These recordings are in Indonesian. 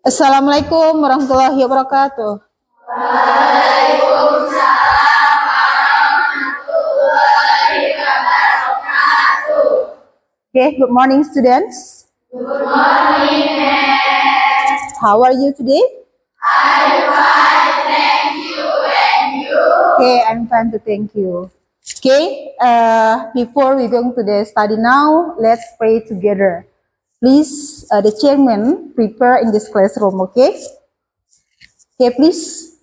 Assalamualaikum warahmatullahi wabarakatuh. Okay, good morning, students. Good morning, ma'am. How are you today? I'm fine, thank you. And you? Okay, I'm fine too, thank you. Okay, before we going to the study now, let's pray together. Please, the chairman prepare in this classroom, okay? Okay, please.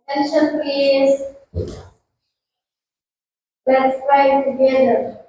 Attention, please. Let's pray together.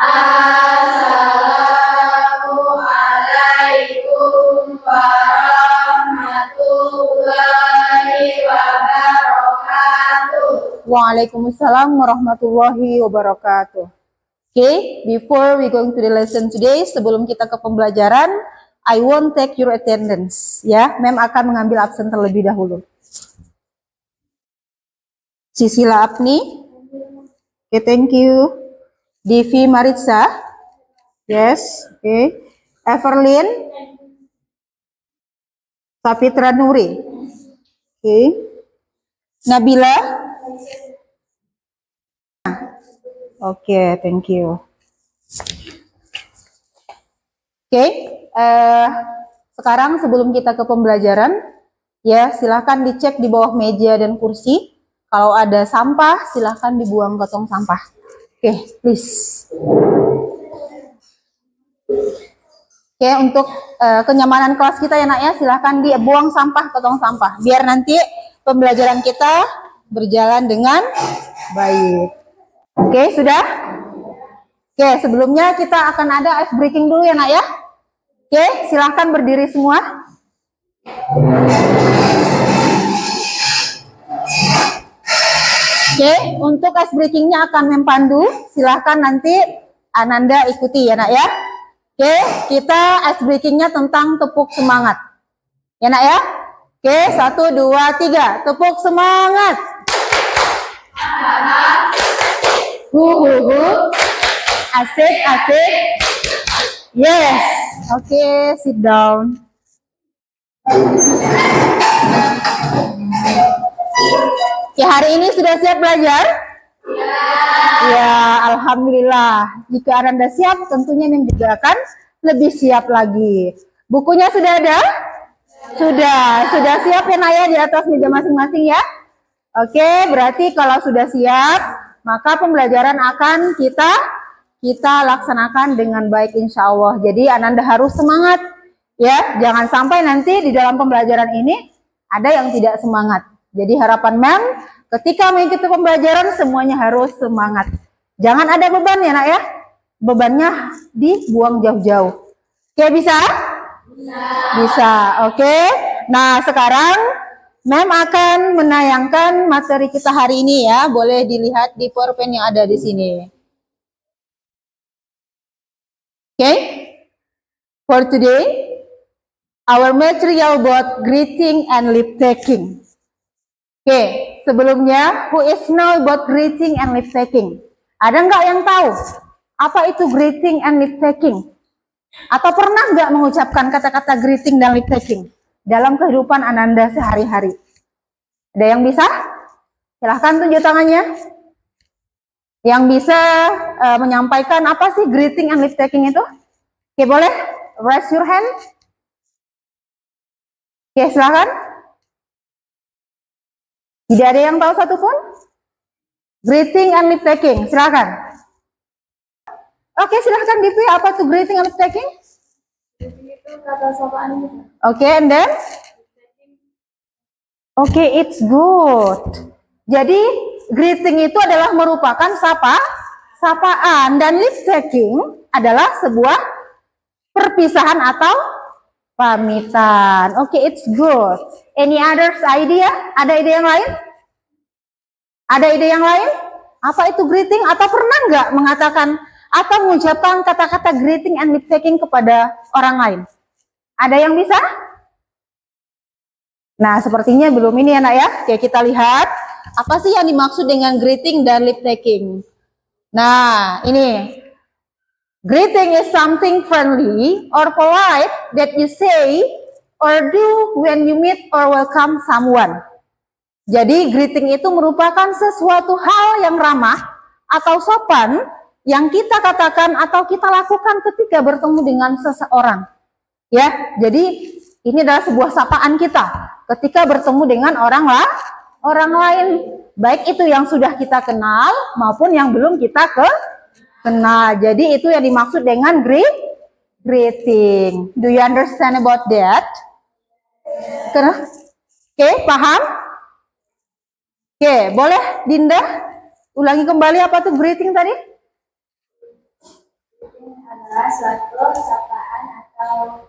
Assalamualaikum warahmatullahi wabarakatuh. Waalaikumsalam warahmatullahi wabarakatuh. Okay, before we going to the lesson today, sebelum kita ke pembelajaran, I won't take your attendance. Ya, Mem akan mengambil absen terlebih dahulu. Sisila Apni. Okay, thank you. Divi Maritza. Yes, okay. Everlyn. Sapitra Nuri. Okay. Nabila. Oke, thank you. Oke, sekarang sebelum kita ke pembelajaran, ya silahkan dicek di bawah meja dan kursi. Kalau ada sampah, silahkan dibuang ke tong sampah. Oke, please. Oke, untuk kenyamanan kelas kita ya nak ya, silahkan dibuang sampah ke tong sampah. Biar nanti pembelajaran kita berjalan dengan baik. Oke, sudah? Oke, sebelumnya kita akan ada ice breaking dulu ya nak ya. Oke, silahkan berdiri semua. Oke, untuk ice breakingnya akan mempandu. Silahkan nanti Ananda ikuti ya nak ya. Oke, kita ice breakingnya tentang tepuk semangat. Ya nak ya. Oke, 1, 2, 3. Tepuk semangat. Asik, asik. Yes. Oke, sit down. Oke, hari ini sudah siap belajar? Ya, alhamdulillah. Jika Anda siap, tentunya Mem juga akan lebih siap lagi. Bukunya sudah ada? Sudah siap ya Naya di atas meja masing-masing ya? Oke, berarti kalau sudah siap, maka pembelajaran akan kita laksanakan dengan baik insya Allah. Jadi Ananda harus semangat ya, jangan sampai nanti di dalam pembelajaran ini ada yang tidak semangat. Jadi harapan Mem ketika mengikuti pembelajaran semuanya harus semangat. Jangan ada beban ya nak ya, bebannya dibuang jauh-jauh. Oke, bisa? Bisa. Oke. Nah sekarang Mem akan menayangkan materi kita hari ini ya. Boleh dilihat di PowerPoint yang ada di sini. Okay, for today, our material about greeting and leave taking. Okay, sebelumnya, who is know about greeting and leave taking? Ada nggak yang tahu apa itu greeting and leave taking? Atau pernah nggak mengucapkan kata-kata greeting dan leave taking dalam kehidupan Ananda sehari-hari? Ada yang bisa? Silahkan tunjuk tangannya. Yang bisa menyampaikan apa sih greeting and leave taking itu? Oke, boleh raise your hand. Oke, silahkan. Tidak ada yang tahu satupun? Greeting and leave taking, silahkan. Oke, silahkan Divi, apa tuh greeting and leave taking? Itu kata sapaan. Oke, and then? Oke, it's good. Jadi greeting itu adalah merupakan sapaan, dan leave taking adalah sebuah perpisahan atau pamitan. Oke, it's good. Any others idea? Ada ide yang lain? Ada ide yang lain? Apa itu greeting? Atau pernah nggak mengatakan atau mengucapkan kata-kata greeting and leave taking kepada orang lain? Ada yang bisa? Nah, sepertinya belum ini ya, Nak ya. Oke, kita lihat apa sih yang dimaksud dengan greeting dan leave taking. Nah, ini. Greeting is something friendly or polite that you say or do when you meet or welcome someone. Jadi greeting itu merupakan sesuatu hal yang ramah atau sopan yang kita katakan atau kita lakukan ketika bertemu dengan seseorang. Ya, jadi ini adalah sebuah sapaan kita ketika bertemu dengan orang lain, baik itu yang sudah kita kenal maupun yang belum kita kenal. Jadi itu yang dimaksud dengan greeting. Do you understand about that? Oke, paham? Oke, boleh Dinda ulangi kembali apa tuh greeting tadi? Adalah suatu sapaan atau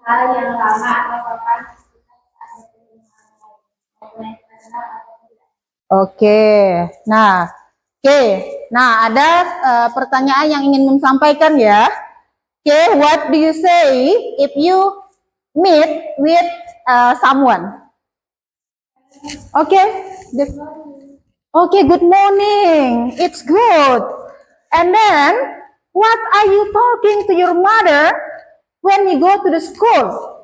hal yang lama atau sopan. Oke, nah ada pertanyaan yang ingin menyampaikan ya. Oke, what do you say if you meet with someone? Oke, good morning. It's good. And then, what are you talking to your mother when you go to the school?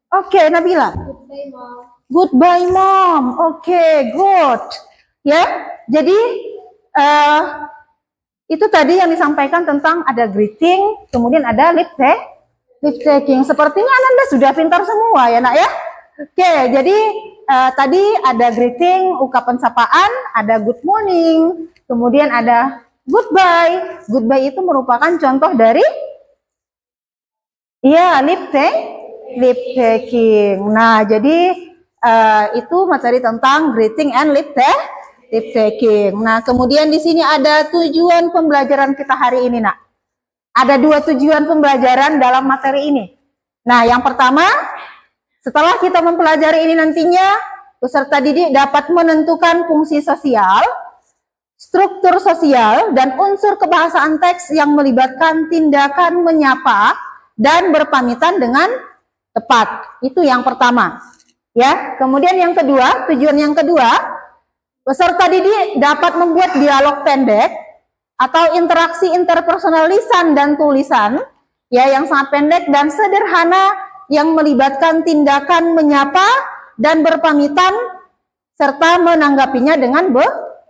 Oke, Nabila. Goodbye, Mom. Goodbye, Mom. Oke, good. Ya, jadi itu tadi yang disampaikan tentang ada greeting, kemudian ada leave taking. Sepertinya Ananda sudah pintar semua ya, Nak ya. Oke, jadi tadi ada greeting, ungkapan sapaan, ada good morning, kemudian ada goodbye. Goodbye itu merupakan contoh dari leave taking. Nah, jadi itu materi tentang greeting and leave taking. Nah, kemudian di sini ada tujuan pembelajaran kita hari ini, Nak. Ada 2 tujuan pembelajaran dalam materi ini. Nah, yang pertama, setelah kita mempelajari ini nantinya, peserta didik dapat menentukan fungsi sosial, struktur sosial, dan unsur kebahasaan teks yang melibatkan tindakan menyapa dan berpamitan dengan tepat. Itu yang pertama. Ya, kemudian yang kedua, tujuan yang kedua, peserta didik dapat membuat dialog pendek atau interaksi interpersonal lisan dan tulisan ya yang sangat pendek dan sederhana yang melibatkan tindakan menyapa dan berpamitan serta menanggapinya dengan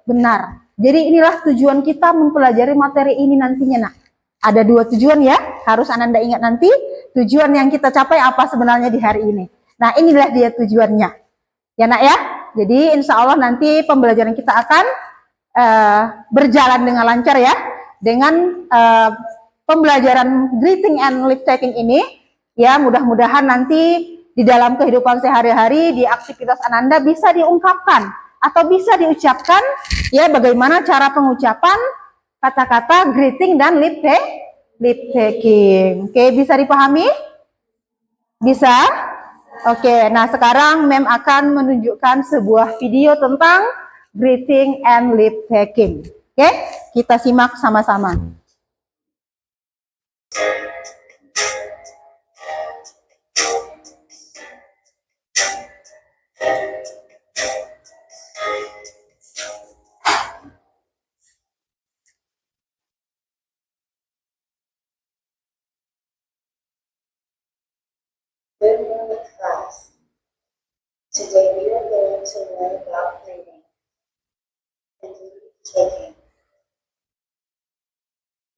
benar. Jadi inilah tujuan kita mempelajari materi ini nantinya, Nak. Ada 2 tujuan ya, harus Ananda ingat nanti tujuan yang kita capai apa sebenarnya di hari ini. Nah, inilah dia tujuannya. Ya, Nak ya. Jadi insya Allah nanti pembelajaran kita akan berjalan dengan lancar ya. Dengan pembelajaran greeting and leave taking ini, ya mudah-mudahan nanti di dalam kehidupan sehari-hari, di aktivitas Ananda bisa diungkapkan atau bisa diucapkan ya bagaimana cara pengucapan kata-kata greeting dan leave taking. Oke, bisa dipahami? Bisa? Oke, nah sekarang Mem akan menunjukkan sebuah video tentang greeting and leave taking. Oke, kita simak sama-sama. Good morning, class. Today we are going to learn about reading and taking.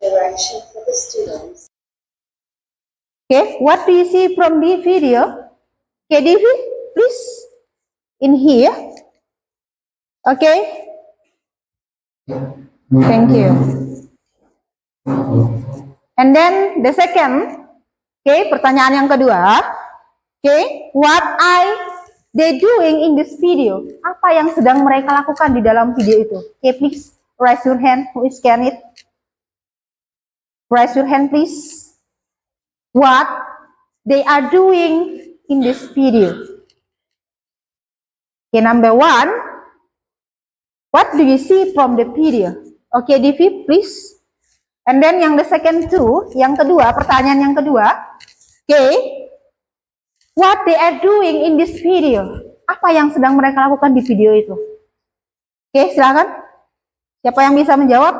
Direction for the students. Okay, what do you see from the video? Okay, Devi, please, in here. Okay. Thank you. And then the second, Oke, pertanyaan yang kedua. Oke, what are they doing in this video? Apa yang sedang mereka lakukan di dalam video itu? Oke, please raise your hand. Who is can it? Raise your hand, please. What they are doing in this video? Okay, number one. What do you see from the video? Okay, Divi, please. And then yang the second two, yang kedua, pertanyaan yang kedua. Okay. What they are doing in this video? Apa yang sedang mereka lakukan di video itu? Oke, silakan. Siapa yang bisa menjawab?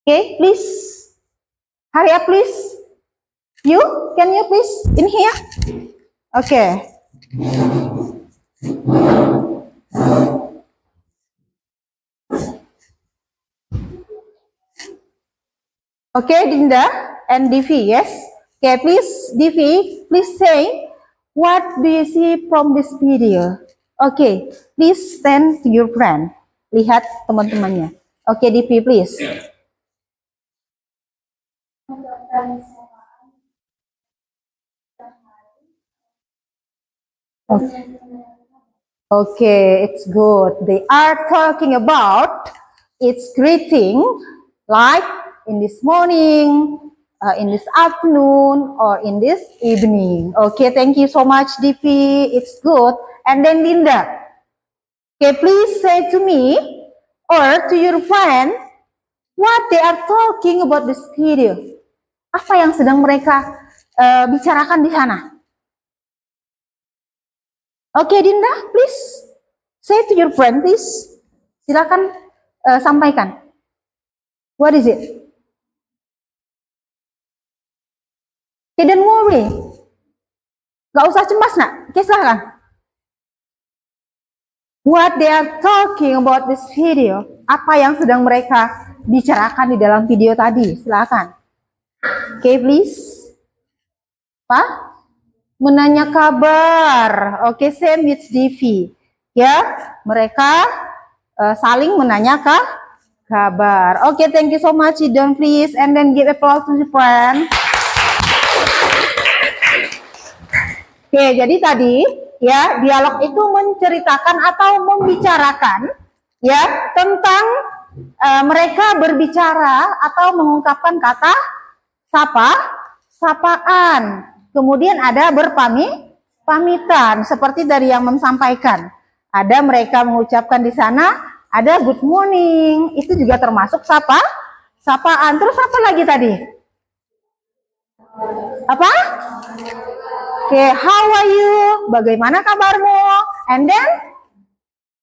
Oke, please. Hurry up, please. You, can you please in here? Oke. Oke, Dinda and Divi, yes. Okay, please, Divi, please say, what do you see from this video? Okay, please stand to your friend. Lihat teman-temannya. Okay, Divi, please. Okay, it's good. They are talking about its greeting, like in this morning, in this afternoon, or in this evening. Okay, thank you so much, Divi. It's good. And then Linda. Okay, please say to me or to your friend what they are talking about this video. Apa yang sedang mereka bicarakan di sana? Okay, Dinda, please say to your friend, please. Silakan sampaikan. What is it? Okay, don't worry. Gak usah cemas, nak. Oke, silahkan. What they are talking about this video. Apa yang sedang mereka bicarakan di dalam video tadi. Silahkan. Oke, please. Apa? Menanya kabar. Oke, same with Divi. Ya, mereka saling menanya kabar. Oke, thank you so much, Idon, please. And then give applause to the friend. Oke, jadi tadi ya dialog itu menceritakan atau membicarakan ya tentang mereka berbicara atau mengungkapkan kata sapaan. Kemudian ada pamitan seperti dari yang sampaikan. Ada mereka mengucapkan di sana, ada good morning, itu juga termasuk sapaan. Terus apa lagi tadi? Apa? Oke, how are you? Bagaimana kabarmu? And then,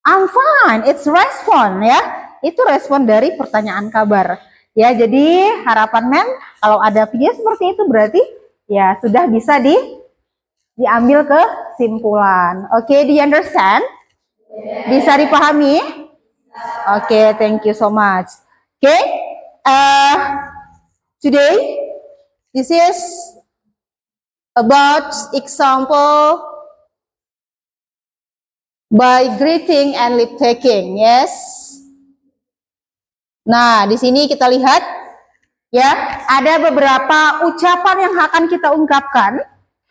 I'm fine. It's respon ya. Itu respon dari pertanyaan kabar. Ya, jadi harapan men kalau ada video seperti itu berarti ya sudah bisa diambil kesimpulan. Oke, do you understand? Bisa dipahami? Oke, thank you so much. Oke, today this is about example by greeting and lip taking. Yes. Nah, di sini kita lihat ya, ada beberapa ucapan yang akan kita ungkapkan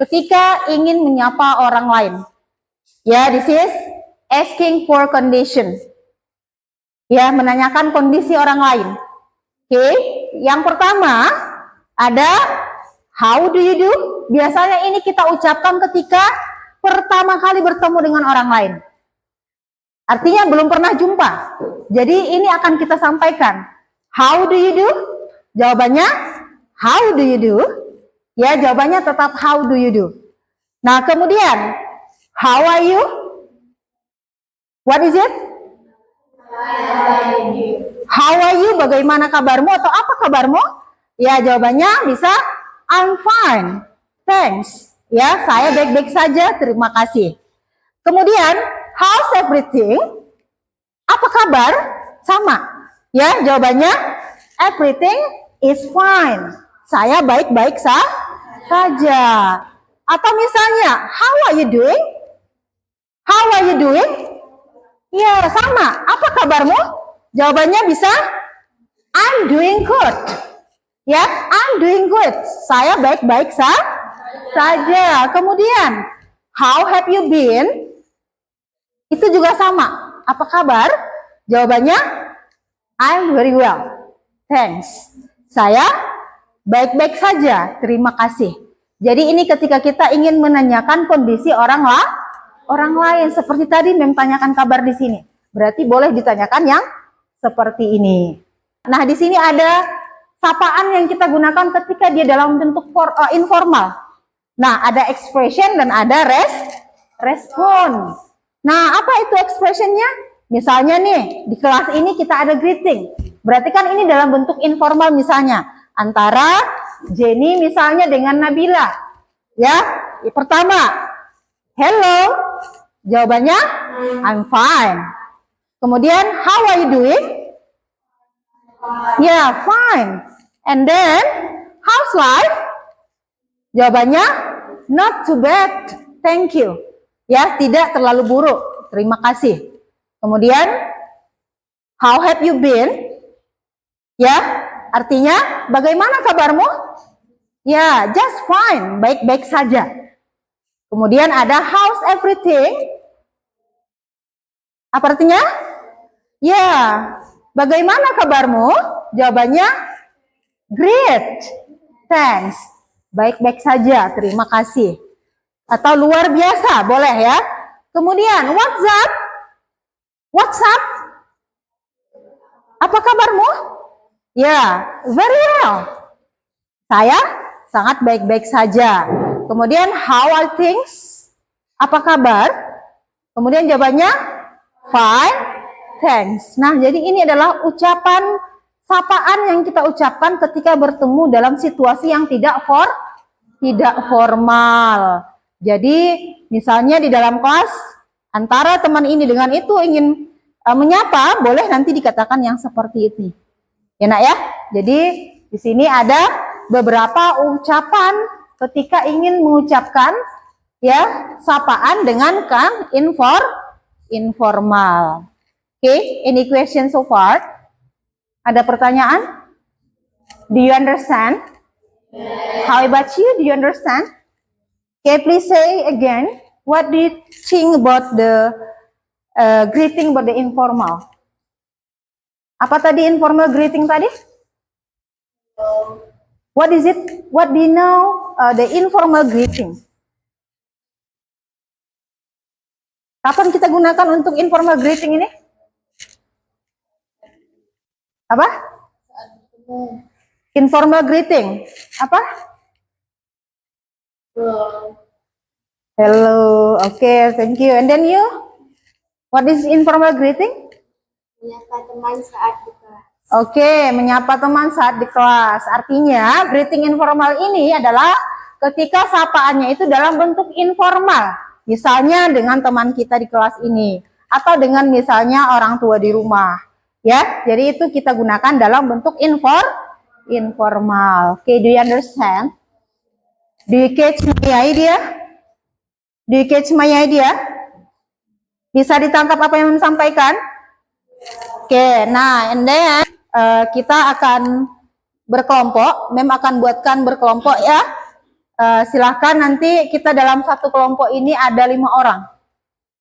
ketika ingin menyapa orang lain. Ya, this is asking for condition. Ya, menanyakan kondisi orang lain. Oke, yang pertama ada how do you do? Biasanya ini kita ucapkan ketika pertama kali bertemu dengan orang lain. Artinya belum pernah jumpa. Jadi ini akan kita sampaikan. How do you do? Jawabannya how do you do? Ya, jawabannya tetap how do you do. Nah, kemudian how are you? What is it? How are you? Bagaimana kabarmu atau apa kabarmu? Ya, jawabannya bisa I'm fine. Thanks. Ya, saya baik-baik saja. Terima kasih. Kemudian, how's everything? Apa kabar? Sama. Ya, jawabannya everything is fine. Saya baik-baik saja. Atau misalnya, how are you doing? How are you doing? Ya, sama. Apa kabarmu? Jawabannya bisa I'm doing good. Ya, I'm doing good. Saya baik-baik saja. Kemudian, how have you been? Itu juga sama. Apa kabar? Jawabannya, I'm very well. Thanks. Saya baik-baik saja. Terima kasih. Jadi ini ketika kita ingin menanyakan kondisi orang lain. Seperti tadi tanyakan kabar di sini. Berarti boleh ditanyakan yang seperti ini. Nah, di sini ada sapaan yang kita gunakan ketika dia dalam bentuk informal. Nah, ada expression dan ada respon. Nah, apa itu expressionnya? Misalnya nih, di kelas ini kita ada greeting. Berarti kan ini dalam bentuk informal misalnya. Antara Jenny misalnya dengan Nabila. Ya, pertama, hello. Jawabannya, I'm fine. Kemudian, how are you doing? Yeah, fine. And then, how's life? Jawabannya, not too bad. Thank you. Ya, tidak terlalu buruk. Terima kasih. Kemudian, how have you been? Ya, artinya bagaimana kabarmu? Ya, just fine. Baik-baik saja. Kemudian ada how's everything? Apa artinya? Ya, bagaimana kabarmu? Jawabannya, great. Thanks. Baik-baik saja. Terima kasih. Atau luar biasa, boleh ya. Kemudian, what's up? What's up? Apa kabarmu? Ya, very well. Saya sangat baik-baik saja. Kemudian, how are things? Apa kabar? Kemudian jawabannya, fine, thanks. Nah, jadi ini adalah ucapan sapaan yang kita ucapkan ketika bertemu dalam situasi yang tidak formal. Jadi misalnya di dalam kelas antara teman ini dengan itu ingin menyapa, boleh nanti dikatakan yang seperti itu. Ya nak ya. Jadi di sini ada beberapa ucapan ketika ingin mengucapkan ya sapaan dengan kan informal. Okay, any question so far? Ada pertanyaan? Do you understand? How about you? Do you understand? Okay, please say again. What do you think about the greeting about the informal? Apa tadi informal greeting tadi? What is it? What do you know the informal greeting? Kapan kita gunakan untuk informal greeting ini? Apa? Informal greeting. Apa? Hello. Okay, thank you. And then you? What is informal greeting? Menyapa teman saat di kelas. Oke, menyapa teman saat di kelas. Artinya, greeting informal ini adalah ketika sapaannya itu dalam bentuk informal. Misalnya dengan teman kita di kelas ini. Atau dengan misalnya orang tua di rumah. Ya, jadi itu kita gunakan dalam bentuk informal. Oke, do you understand? Do you catch my idea? Do you catch my idea? Bisa ditangkap apa yang disampaikan? Oke, nah, and then kita akan berkelompok. Mem akan buatkan berkelompok ya. Silahkan nanti kita dalam satu kelompok ini ada 5 orang.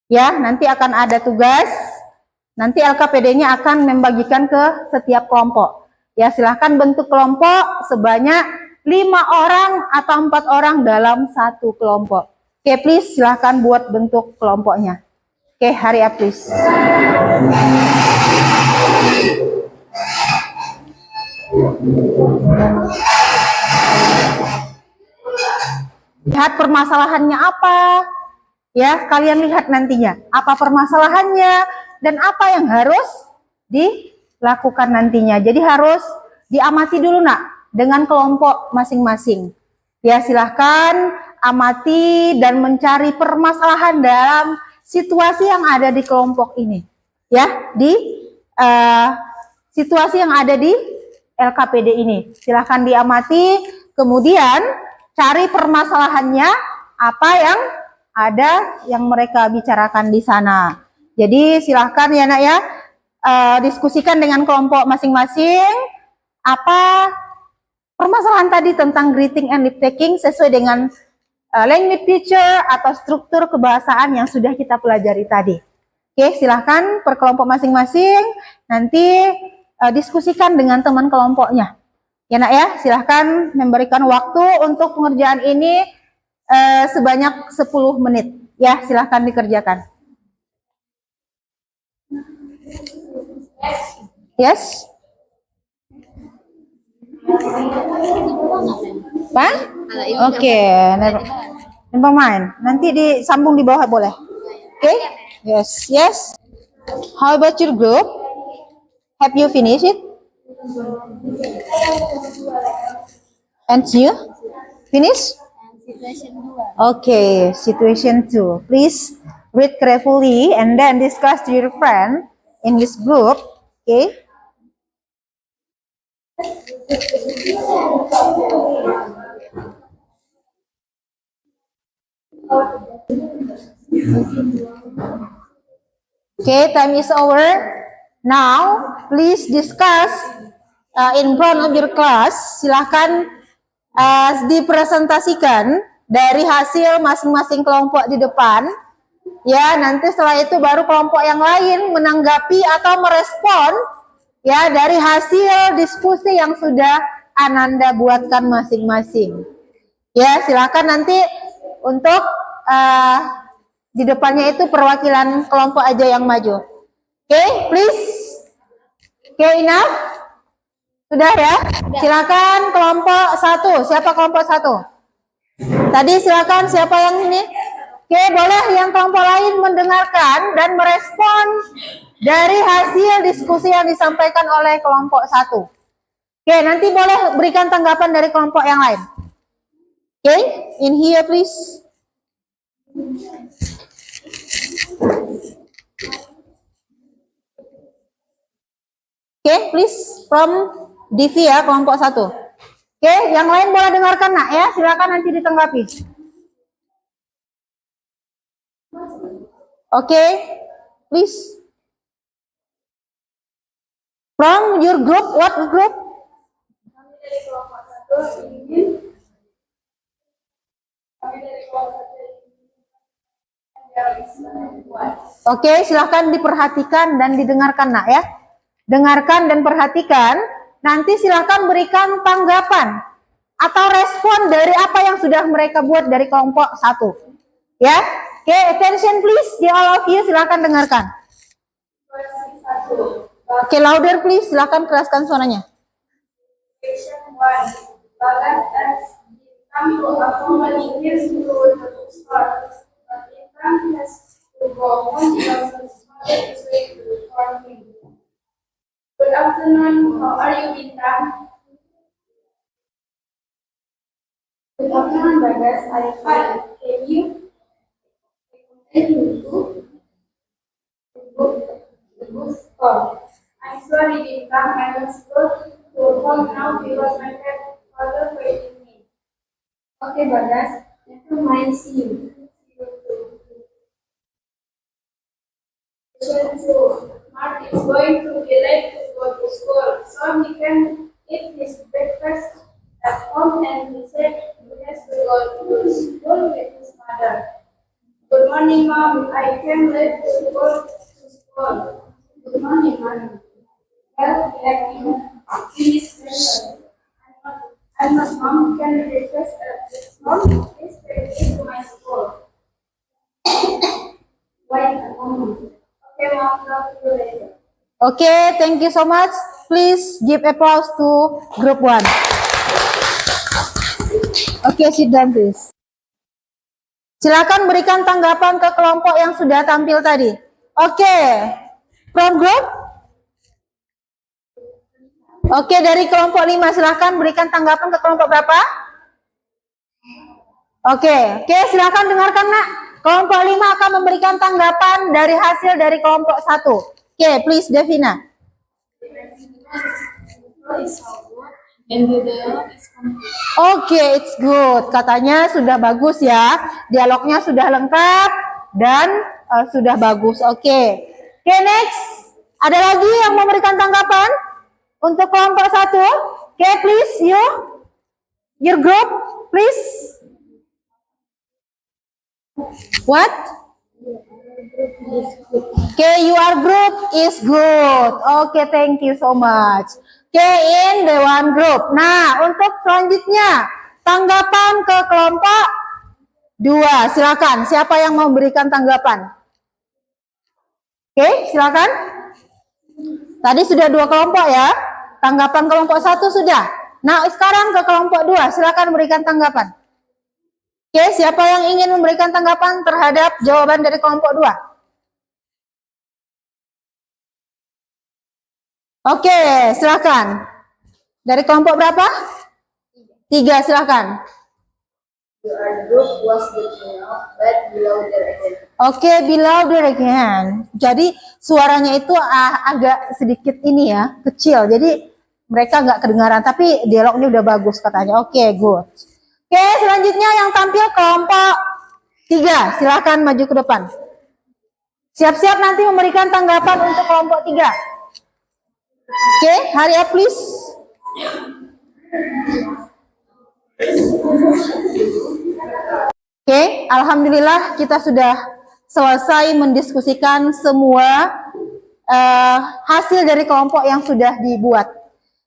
Ya, nanti akan ada tugas. Nanti LKPD-nya akan membagikan ke setiap kelompok. Ya, silahkan bentuk kelompok sebanyak 5 orang atau 4 orang dalam satu kelompok. Oke, please silahkan buat bentuk kelompoknya. Oke, hurry up please. Lihat permasalahannya apa. Ya, kalian lihat nantinya. Apa permasalahannya dan apa yang harus dilakukan nantinya. Jadi harus diamati dulu nak. Dengan kelompok masing-masing. Ya, silahkan amati dan mencari permasalahan dalam situasi yang ada di kelompok ini. Ya, di situasi yang ada di LKPD ini. Silahkan diamati, kemudian cari permasalahannya, apa yang ada yang mereka bicarakan di sana. Jadi silahkan ya nak ya, diskusikan dengan kelompok masing-masing, apa permasalahan tadi tentang greeting and lip taking sesuai dengan language teacher atau struktur kebahasaan yang sudah kita pelajari tadi. Oke, silahkan per kelompok masing-masing nanti diskusikan dengan teman kelompoknya. Ya nak ya, silahkan memberikan waktu untuk pengerjaan ini sebanyak 10 menit. Ya, silahkan dikerjakan. Yes? Pak? Oke, never mind. Nanti disambung di bawah boleh. Oke? Yes, yes. How about your group? Have you finished it? And you? Finish? Okay, situation 2. Please read carefully and then discuss to your friend in this group. Okay? Okay, time is over. Now, please discuss in front of your class. Silahkan dipresentasikan dari hasil masing-masing kelompok di depan. Ya, nanti setelah itu baru kelompok yang lain menanggapi atau merespon ya dari hasil diskusi yang sudah Ananda buatkan masing-masing. Ya, silakan nanti untuk di depannya itu perwakilan kelompok aja yang maju. Oke, please. Oke, enough? Sudah ya? Silakan kelompok 1. Siapa kelompok 1? Tadi silakan siapa yang ini? Oke, boleh yang kelompok lain mendengarkan dan merespon dari hasil diskusi yang disampaikan oleh kelompok 1. Oke, nanti boleh berikan tanggapan dari kelompok yang lain. Oke, in here please. Oke, please from Divi ya, kelompok 1. Oke, yang lain boleh dengarkan nak ya, silakan nanti ditanggapi. Oke, please. From your group, what group? Oke, silahkan diperhatikan dan didengarkan nak ya. Dengarkan dan perhatikan. Nanti silahkan berikan tanggapan atau respon dari apa yang sudah mereka buat dari kelompok 1. Ya, oke, attention please, di all of you silahkan dengarkan. Oke, louder please, silahkan keraskan suaranya. Bagas has come to a formal English to the bookstore, but Intan has to go home because his mother is waiting for him. Good afternoon, how are you, Intan? Good afternoon, Bagas. I'm fine. Can you? Take me to the bookstore. I'm sorry, Intan. I must go to home now because my father waiting me. Okay, Bagas. Never mind. See you. Mark is going to be late to go to school, so he can eat his breakfast at home, and he said he has to go to school with his mother. Good morning, Mom. I came late to go to school. Good morning, Mom. Well, let me finish breakfast. I'm not Mom. Can you request at home? Please take me to my school. Wait a moment. Okay, Mom. Talk to you later. Oke, thank you so much. Please give applause to group 1. Oke, sit down please. Silakan berikan tanggapan ke kelompok yang sudah tampil tadi. Oke, from group. Oke, dari kelompok 5 silakan berikan tanggapan ke kelompok berapa? Oke, silakan dengarkan nak. Kelompok 5 akan memberikan tanggapan dari hasil dari kelompok 1. Oke, please Devina. Oke, it's good. Katanya sudah bagus ya. Dialognya sudah lengkap dan sudah bagus. Oke, next. Ada lagi yang memberikan tanggapan untuk kelompok 1? Oke, please you. Your group, please. What? Okay, your group is good. Okay, thank you so much. Okay, in the one group. Nah, untuk selanjutnya, tanggapan ke kelompok 2. Silakan. Siapa yang mau berikan tanggapan? Oke, silakan. Tadi sudah 2 kelompok ya. Tanggapan kelompok 1 sudah. Nah, sekarang ke kelompok 2. Silakan berikan tanggapan. Oke, siapa yang ingin memberikan tanggapan terhadap jawaban dari kelompok 2? Oke, silakan. Dari kelompok berapa? 3, silakan. Your group was good enough, but below their again. Oke, below the again. Jadi suaranya itu agak sedikit ini ya, kecil. Jadi mereka nggak kedengaran, tapi dialognya udah bagus katanya. Oke, good. Oke, selanjutnya yang tampil kelompok 3. Silakan maju ke depan. Siap-siap nanti memberikan tanggapan untuk kelompok 3. Oke, hurry up please. Oke, alhamdulillah kita sudah selesai mendiskusikan semua hasil dari kelompok yang sudah dibuat.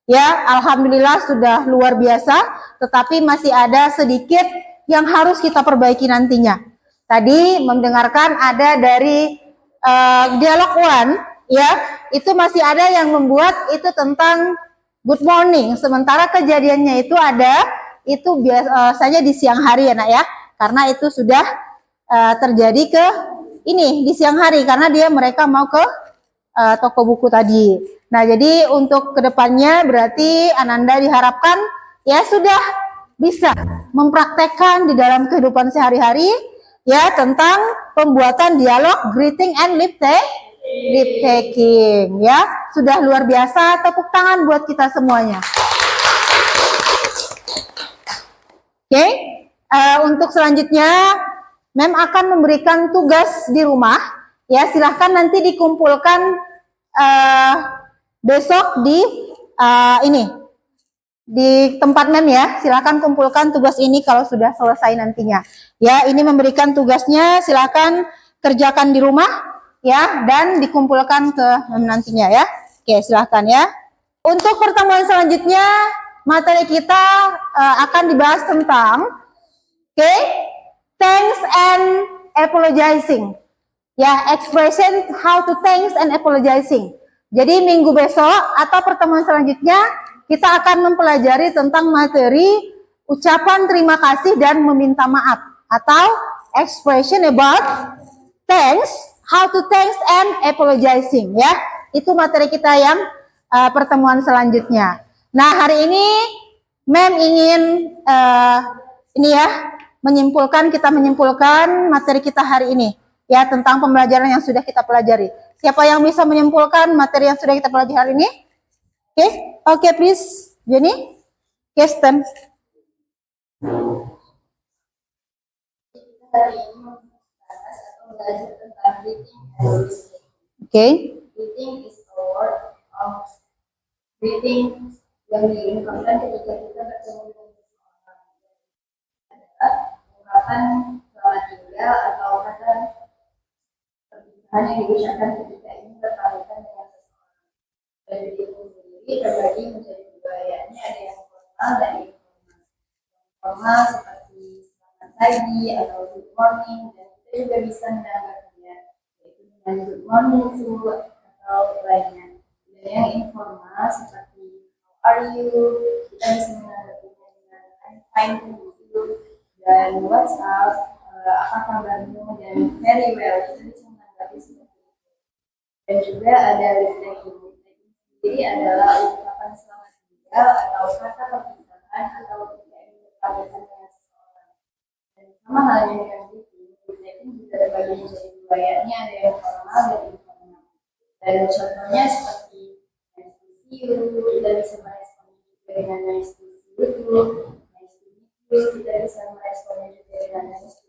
Ya, alhamdulillah sudah luar biasa, tetapi masih ada sedikit yang harus kita perbaiki nantinya. Tadi mendengarkan ada dari dialog 1, ya, itu masih ada yang membuat itu tentang good morning, sementara kejadiannya itu ada itu biasanya di siang hari ya nak ya, karena itu sudah terjadi ke ini di siang hari karena mereka mau ke toko buku tadi. Nah, jadi untuk kedepannya berarti Ananda diharapkan ya sudah bisa mempraktekkan di dalam kehidupan sehari-hari ya tentang pembuatan dialog greeting and lip taking ya. Sudah luar biasa, tepuk tangan buat kita semuanya. Oke, untuk selanjutnya Mem akan memberikan tugas di rumah ya, silahkan nanti dikumpulkan besok di di tempat Mem ya, silahkan kumpulkan tugas ini kalau sudah selesai nantinya. Ya, ini memberikan tugasnya, silahkan kerjakan di rumah ya, dan dikumpulkan ke Mem nantinya ya. Oke, silahkan ya. Untuk pertemuan selanjutnya, materi kita akan dibahas tentang thanks and apologizing. Ya, expression how to thanks and apologizing. Jadi minggu besok atau pertemuan selanjutnya kita akan mempelajari tentang materi ucapan terima kasih dan meminta maaf atau expression about thanks, how to thanks and apologizing ya. Itu materi kita yang pertemuan selanjutnya. Nah, hari ini Mem ingin ini ya kita menyimpulkan materi kita hari ini ya tentang pembelajaran yang sudah kita pelajari. Siapa yang bisa menyimpulkan materi yang sudah kita pelajari hari ini? Oke, please, Jenny. Stand. Greeting is a word of greeting yang diungkapkan ketika kita bertemu dengan seseorang. Adalah ungkapan selamat tinggal atau kata perpisahan yang diucapkan ketika ingin berpamitan dengan seseorang. Dan itu sendiri terbagi menjadi dua, yakni ada yang formal dan informal. Formal seperti selamat pagi atau good morning, dan kita juga bisa menambahkannya yaitu dengan good morning to atau lainnya. Dan yang informal seperti how are you, kita bisa menambahkannya dengan I'm fine with you, dan what's up, apa kabarmu, dan very well, kita bisa menanggapi seperti itu. Dan juga ada reflecting. Jadi adalah ungkapan selamat tinggal atau kata perpisahan atau ketika ingin berpamitan dengan seseorang. Dan sama halnya dengan greeting juga terbagi menjadi dua, yakni ada yang formal dan informal. Dan contohnya seperti nice to see you, kita bisa meresponnya juga dengan nice to see you, nice to meet you, kita bisa meresponnya juga dengan nice to